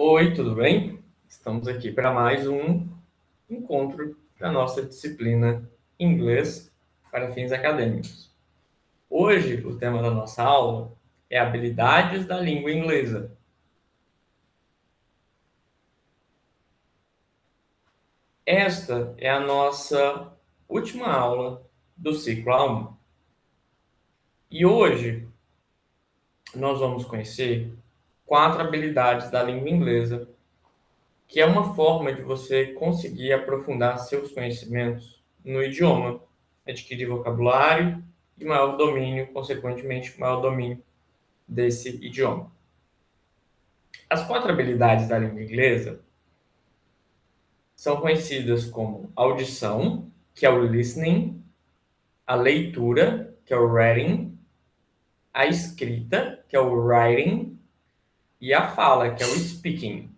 Oi, tudo bem? Estamos aqui para mais um encontro da nossa disciplina Inglês para fins acadêmicos. Hoje, o tema da nossa aula é habilidades da língua inglesa. Esta é a nossa última aula do ciclo A1. E hoje nós vamos conhecer 4 habilidades da língua inglesa, que é uma forma de você conseguir aprofundar seus conhecimentos no idioma, adquirir vocabulário e maior domínio, consequentemente, maior domínio desse idioma. As 4 habilidades da língua inglesa são conhecidas como audição, que é o listening, a leitura, que é o reading, a escrita, que é o writing, e a fala, que é o speaking.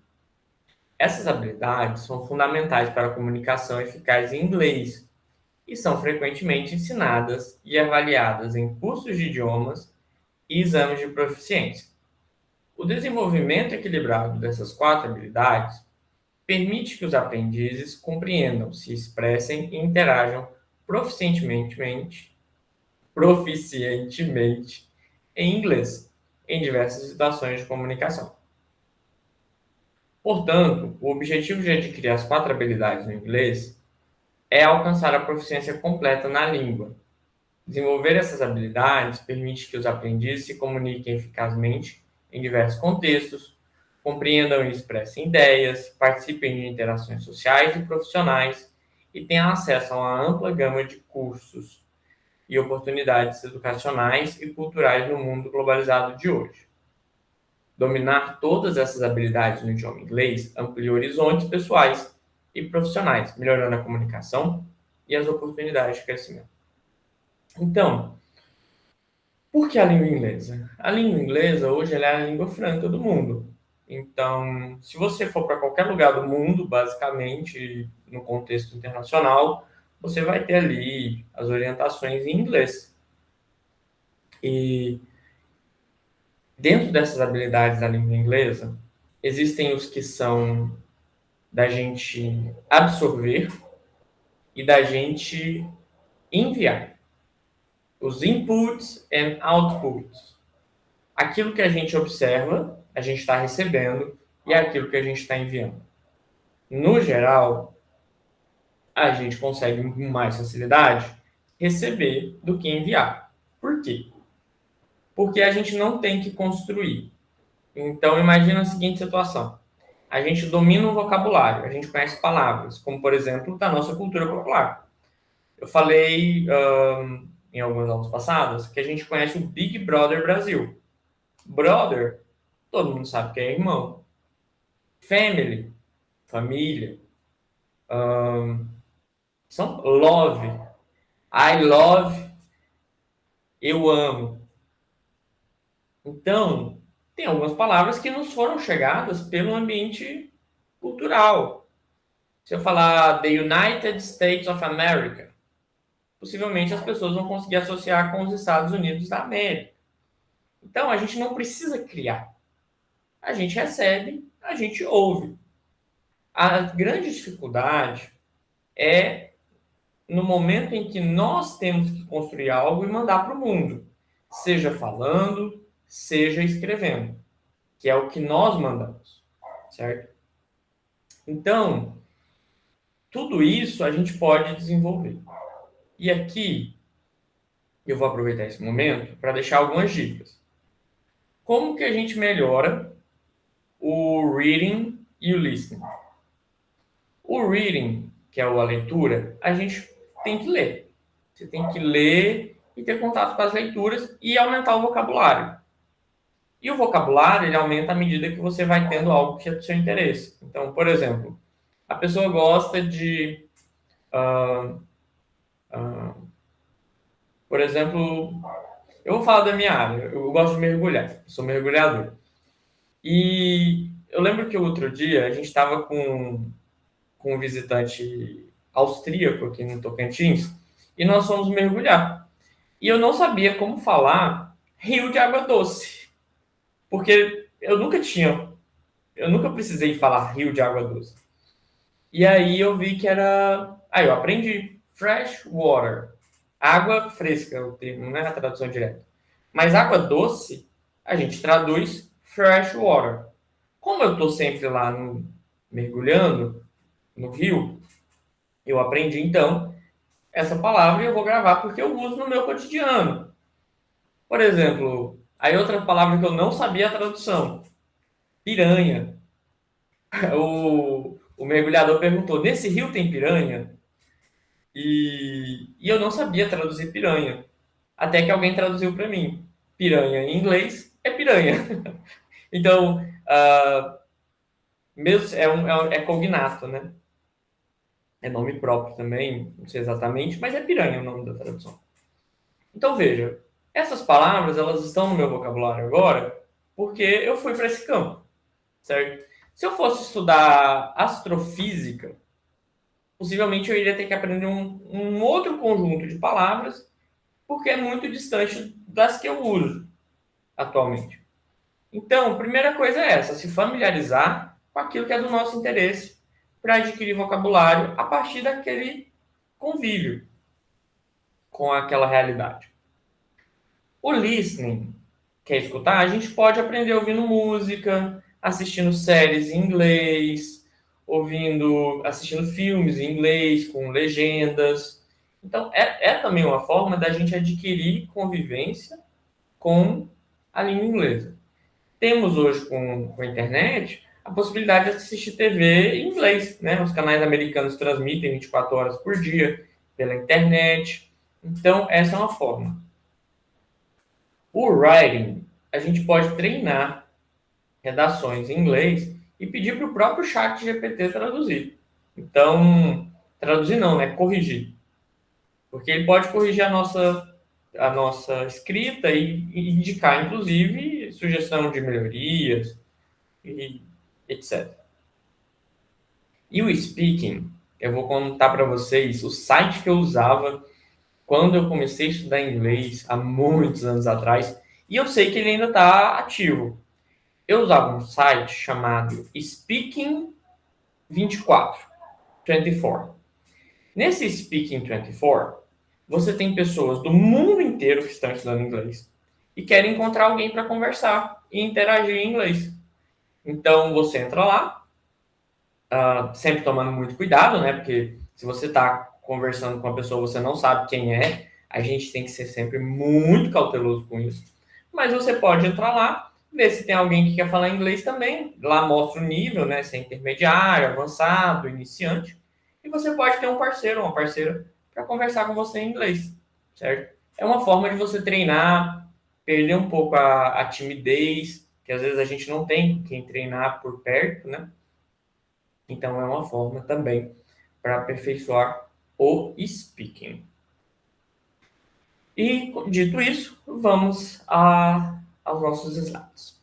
Essas habilidades são fundamentais para a comunicação eficaz em inglês e são frequentemente ensinadas e avaliadas em cursos de idiomas e exames de proficiência. O desenvolvimento equilibrado dessas 4 habilidades permite que os aprendizes compreendam, se expressem e interajam proficientemente em inglês, em diversas situações de comunicação. Portanto, o objetivo de adquirir as 4 habilidades no inglês é alcançar a proficiência completa na língua. Desenvolver essas habilidades permite que os aprendizes se comuniquem eficazmente em diversos contextos, compreendam e expressem ideias, participem de interações sociais e profissionais e tenham acesso a uma ampla gama de cursos e oportunidades educacionais e culturais no mundo globalizado de hoje. Dominar todas essas habilidades no idioma inglês amplia horizontes pessoais e profissionais, melhorando a comunicação e as oportunidades de crescimento. Então, por que a língua inglesa? A língua inglesa hoje ela é a língua franca do mundo. Então, se você for para qualquer lugar do mundo, basicamente, no contexto internacional, você vai ter ali as orientações em inglês. E dentro dessas habilidades da língua inglesa, existem os que são da gente absorver e da gente enviar. Os inputs and outputs. Aquilo que a gente observa, a gente está recebendo, e aquilo que a gente está enviando. No geral, a gente consegue com mais facilidade receber do que enviar. Por quê? Porque a gente não tem que construir. Então, imagina a seguinte situação. A gente domina um vocabulário, a gente conhece palavras, como, por exemplo, da nossa cultura popular. Eu falei em algumas aulas passadas que a gente conhece o Big Brother Brasil. Brother, todo mundo sabe que é irmão. Family, família. São love. I love, eu amo. Então, tem algumas palavras que nos foram chegadas pelo ambiente cultural. Se eu falar The United States of America, possivelmente as pessoas vão conseguir associar com os Estados Unidos da América. Então, a gente não precisa criar. A gente recebe, a gente ouve. A grande dificuldade é no momento em que nós temos que construir algo e mandar para o mundo, seja falando, seja escrevendo, que é o que nós mandamos, certo? Então, tudo isso a gente pode desenvolver. E aqui, eu vou aproveitar esse momento para deixar algumas dicas. Como que a gente melhora o reading e o listening? O reading, que é a leitura, a gente tem que ler. Você tem que ler e ter contato com as leituras e aumentar o vocabulário. E o vocabulário, ele aumenta à medida que você vai tendo algo que é do seu interesse. Então, por exemplo, a pessoa gosta de... por exemplo, eu vou falar da minha área. Eu gosto de mergulhar. Eu sou mergulhador. E eu lembro que outro dia a gente estava com um visitante austríaco aqui no Tocantins e nós fomos mergulhar. E eu não sabia como falar rio de água doce, porque eu nunca tinha Eu nunca precisei falar rio de água doce. E aí eu vi que era. Aí eu aprendi fresh water. Água fresca é o termo, não é a tradução direta. Mas água doce, a gente traduz fresh water. Como eu estou sempre lá mergulhando no rio, eu aprendi então essa palavra e eu vou gravar porque eu uso no meu cotidiano. Por exemplo, aí outra palavra que eu não sabia a tradução, piranha. O mergulhador perguntou: nesse rio tem piranha? E eu não sabia traduzir piranha. Até que alguém traduziu para mim. Piranha em inglês é piranha. Então, mesmo é cognato, né? É nome próprio também, não sei exatamente, mas é piranha o nome da tradução. Então, veja, essas palavras elas estão no meu vocabulário agora porque eu fui para esse campo, certo? Se eu fosse estudar astrofísica, possivelmente eu iria ter que aprender um outro conjunto de palavras porque é muito distante das que eu uso atualmente. Então, a primeira coisa é essa, se familiarizar com aquilo que é do nosso interesse para adquirir vocabulário a partir daquele convívio com aquela realidade. O listening, que é escutar, a gente pode aprender ouvindo música, assistindo séries em inglês, assistindo filmes em inglês com legendas. Então, é também uma forma da gente adquirir convivência com a língua inglesa. Temos hoje com a internet a possibilidade de assistir TV em inglês, né? Os canais americanos transmitem 24 horas por dia pela internet. Então, essa é uma forma. O writing, a gente pode treinar redações em inglês e pedir para o próprio chat GPT traduzir. Então, traduzir não, né? Corrigir. Porque ele pode corrigir a nossa escrita e indicar, inclusive, sugestão de melhorias e etc. E o speaking, eu vou contar para vocês o site que eu usava quando eu comecei a estudar inglês há muitos anos atrás, e eu sei que ele ainda está ativo. Eu usava um site chamado Speaking 24, 24. Nesse Speaking 24, você tem pessoas do mundo inteiro que estão estudando inglês e querem encontrar alguém para conversar e interagir em inglês. Então você entra lá, sempre tomando muito cuidado, né? Porque se você está conversando com uma pessoa, você não sabe quem é, a gente tem que ser sempre muito cauteloso com isso. Mas você pode entrar lá, ver se tem alguém que quer falar inglês também. Lá mostra o nível, né? Se é intermediário, avançado, iniciante. E você pode ter um parceiro ou uma parceira para conversar com você em inglês, certo? É uma forma de você treinar, perder um pouco a timidez, que às vezes a gente não tem quem treinar por perto, né? Então, é uma forma também para aperfeiçoar o speaking. E, dito isso, vamos aos nossos slides.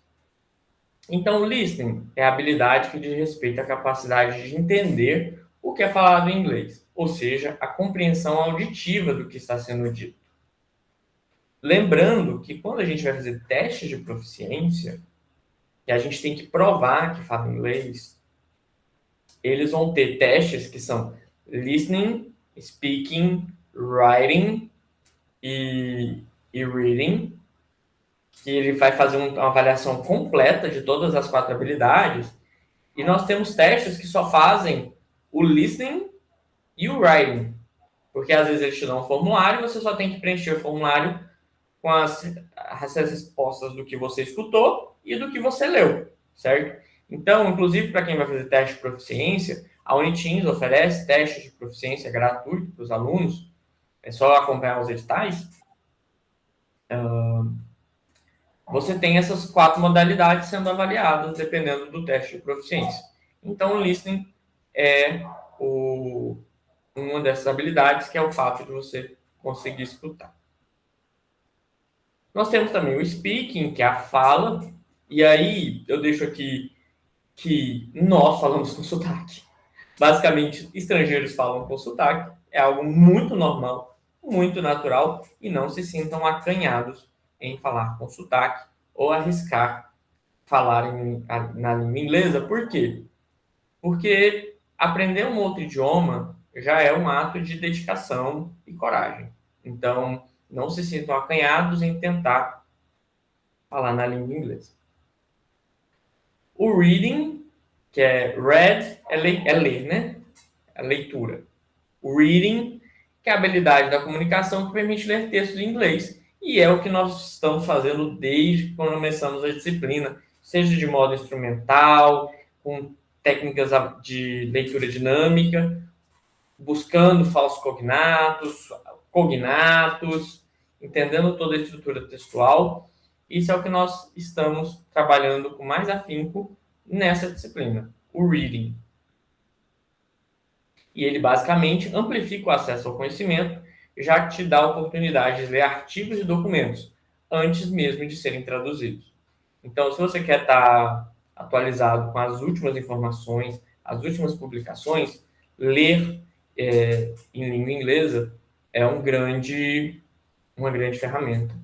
Então, o listening é a habilidade que diz respeito à capacidade de entender o que é falado em inglês, ou seja, a compreensão auditiva do que está sendo dito. Lembrando que quando a gente vai fazer testes de proficiência, e a gente tem que provar que fala inglês, eles vão ter testes que são listening, speaking, writing e reading, que ele vai fazer uma avaliação completa de todas as 4 habilidades. E nós temos testes que só fazem o listening e o writing, porque às vezes eles te dão um formulário e você só tem que preencher o formulário com as respostas do que você escutou e do que você leu, certo? Então, inclusive, para quem vai fazer teste de proficiência, a Uniteams oferece testes de proficiência gratuito para os alunos, é só acompanhar os editais. Você tem essas 4 modalidades sendo avaliadas dependendo do teste de proficiência. Então, o listening é uma dessas habilidades, que é o fato de você conseguir escutar. Nós temos também o speaking, que é a fala, e aí eu deixo aqui que nós falamos com sotaque. Basicamente, estrangeiros falam com sotaque, é algo muito normal, muito natural, e não se sintam acanhados em falar com sotaque ou arriscar falar na língua inglesa. Por quê? Porque aprender um outro idioma já é um ato de dedicação e coragem. Então, não se sintam acanhados em tentar falar na língua inglesa. O reading, que é read, é ler, né? É leitura. O reading, que é a habilidade da comunicação que permite ler textos em inglês. E é o que nós estamos fazendo desde que começamos a disciplina, seja de modo instrumental, com técnicas de leitura dinâmica, buscando falsos cognatos, cognatos, entendendo toda a estrutura textual. Isso é o que nós estamos trabalhando com mais afinco nessa disciplina, o reading. E ele basicamente amplifica o acesso ao conhecimento, já que te dá a oportunidade de ler artigos e documentos antes mesmo de serem traduzidos. Então, se você quer estar atualizado com as últimas informações, as últimas publicações, ler em língua inglesa é uma grande ferramenta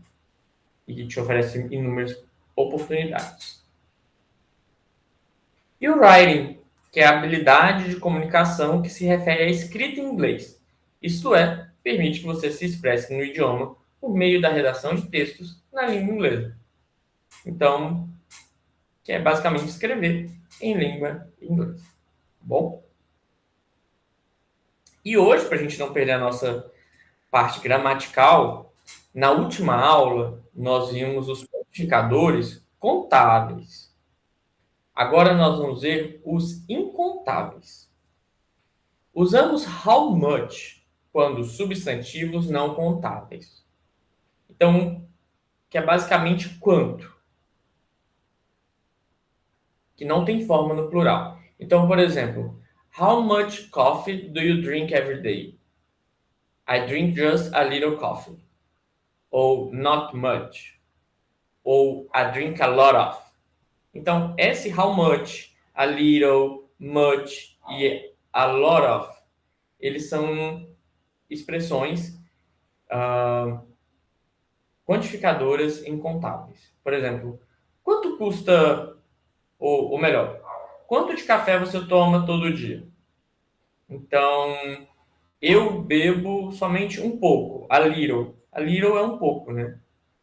e que te oferece inúmeras oportunidades. E o writing, que é a habilidade de comunicação que se refere à escrita em inglês. Isto é, permite que você se expresse no idioma por meio da redação de textos na língua inglesa. Então, que é basicamente escrever em língua inglesa. Bom? E hoje, para a gente não perder a nossa parte gramatical, na última aula nós vimos os quantificadores contáveis. Agora nós vamos ver os incontáveis. Usamos how much quando substantivos não contáveis. Então, que é basicamente quanto, que não tem forma no plural. Então, por exemplo, how much coffee do you drink every day? I drink just a little coffee. Ou not much. Ou I drink a lot of. Então, esse how much, a little, much e a lot of, eles são expressões quantificadoras incontáveis. Por exemplo, quanto custa, ou melhor, quanto de café você toma todo dia? Então, eu bebo somente um pouco, a little. A little é um pouco, né?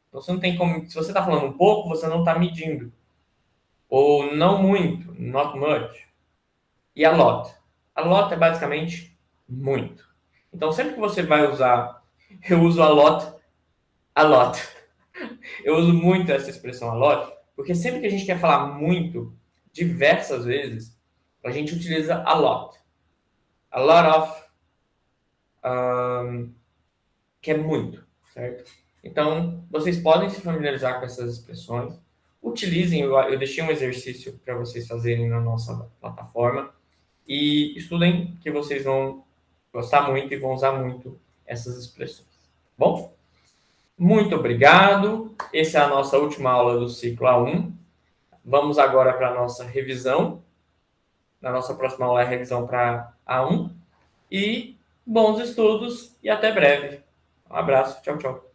Então, você não tem como, se você está falando um pouco, você não está medindo. Ou não muito, not much. E a lot. A lot é basicamente muito. Então, sempre que você vai usar, eu uso a lot, a lot. Eu uso muito essa expressão a lot, porque sempre que a gente quer falar muito, diversas vezes, a gente utiliza a lot. A lot of, que é muito, certo? Então, vocês podem se familiarizar com essas expressões. Utilizem, eu deixei um exercício para vocês fazerem na nossa plataforma. E estudem, que vocês vão gostar muito e vão usar muito essas expressões. Bom, muito obrigado. Essa é a nossa última aula do ciclo A1. Vamos agora para a nossa revisão. Na nossa próxima aula é a revisão para A1. E bons estudos e até breve. Um abraço. Tchau, tchau.